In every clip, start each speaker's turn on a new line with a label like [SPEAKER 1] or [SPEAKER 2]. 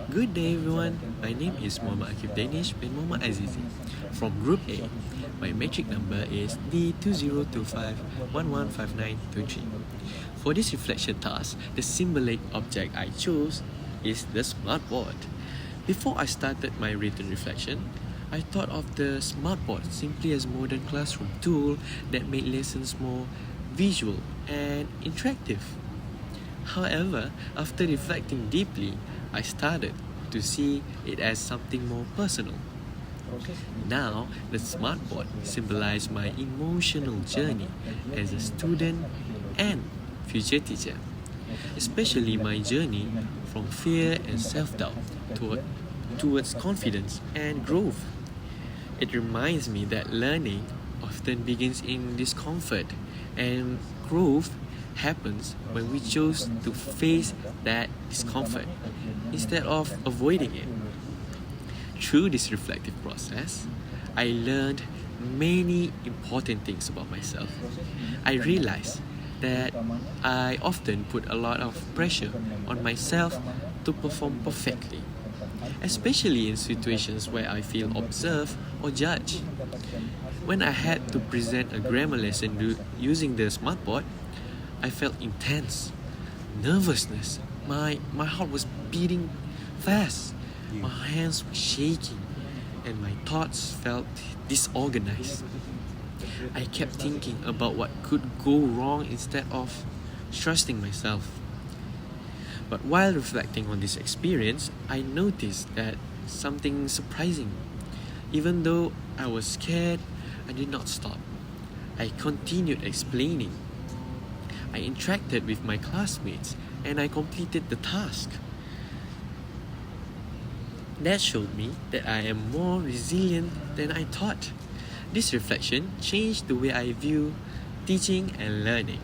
[SPEAKER 1] Good day everyone, my name is Muhammad Akif Danish bin Muhammad Azizi from Group A. My metric number is D2025115923. For this reflection task, the symbolic object I chose is the smartboard. Before I started my written reflection, I thought of the smartboard simply as a modern classroom tool that made lessons more visual and interactive. However, after reflecting deeply, I started to see it as something more personal. Now, the smartboard symbolizes my emotional journey as a student and future teacher, especially my journey from fear and self-doubt towards confidence and growth. It reminds me that learning often begins in discomfort and growth happens when we choose to face that discomfort instead of avoiding it. Through this reflective process, I learned many important things about myself. I realized that I often put a lot of pressure on myself to perform perfectly, especially in situations where I feel observed or judged. When I had to present a grammar lesson using the smartboard, I felt intense nervousness. My heart was beating fast. My hands were shaking and my thoughts felt disorganized. I kept thinking about what could go wrong instead of trusting myself. But while reflecting on this experience, I noticed that something surprising. Even though I was scared, I did not stop. I continued explaining. I interacted with my classmates and I completed the task. That showed me that I am more resilient than I thought. This reflection changed the way I view teaching and learning.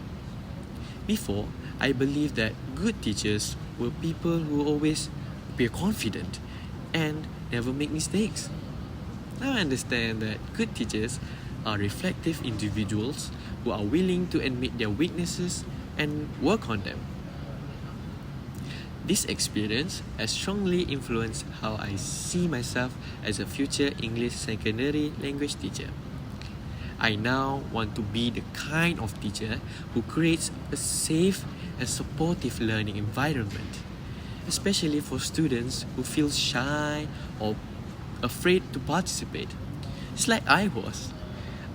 [SPEAKER 1] Before, I believed that good teachers were people who always appear confident and never make mistakes. Now I understand that good teachers are reflective individuals who are willing to admit their weaknesses and work on them. This experience has strongly influenced how I see myself as a future English secondary language teacher. I now want to be the kind of teacher who creates a safe and supportive learning environment, especially for students who feel shy or afraid to participate. It's like I was.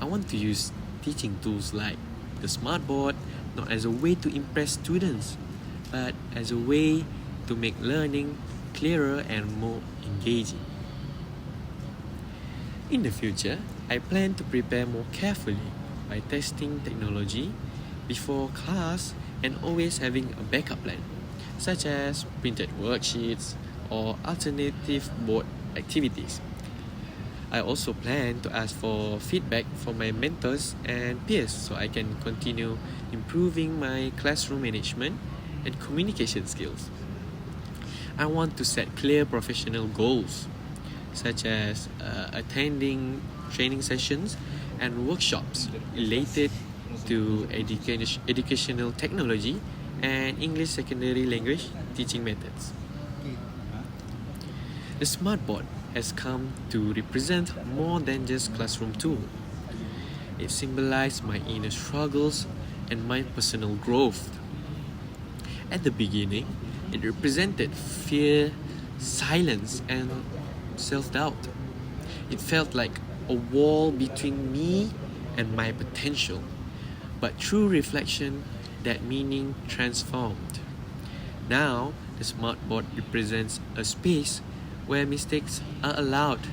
[SPEAKER 1] I want to use teaching tools like the smartboard not as a way to impress students, but as a way to make learning clearer and more engaging. In the future, I plan to prepare more carefully by testing technology before class and always having a backup plan, such as printed worksheets or alternative board activities. I also plan to ask for feedback from my mentors and peers so I can continue improving my classroom management and communication skills. I want to set clear professional goals, such as attending training sessions and workshops related to educational technology and English secondary language teaching methods. The smartboard has come to represent more than just classroom tool. It symbolized my inner struggles and my personal growth. At the beginning, it represented fear, silence, and self-doubt. It felt like a wall between me and my potential. But through reflection, that meaning transformed. Now, the smartboard represents a space where mistakes are allowed,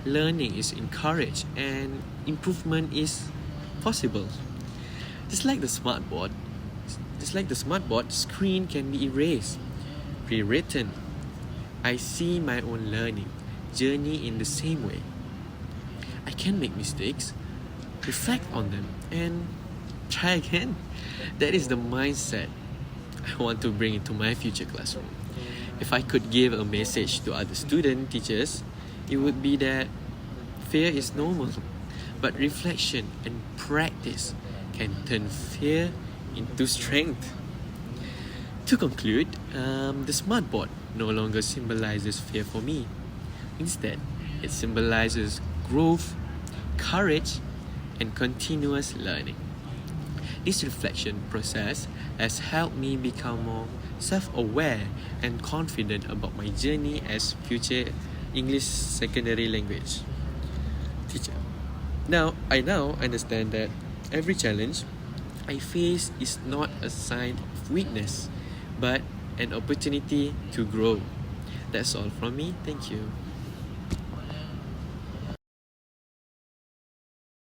[SPEAKER 1] learning is encouraged, and improvement is possible. Just like the smartboard, screen can be erased, rewritten. I see my own learning journey in the same way. I can make mistakes, reflect on them, and try again. That is the mindset I want to bring into my future classroom. If I could give a message to other student teachers, it would be that fear is normal, but reflection and practice can turn fear into strength. To conclude, the smartboard no longer symbolizes fear for me. Instead, it symbolizes growth, courage, and continuous learning. This reflection process has helped me become more self-aware and confident about my journey as future English secondary language teacher. I now understand that every challenge I face is not a sign of weakness, but an opportunity to grow. That's all from me. Thank you.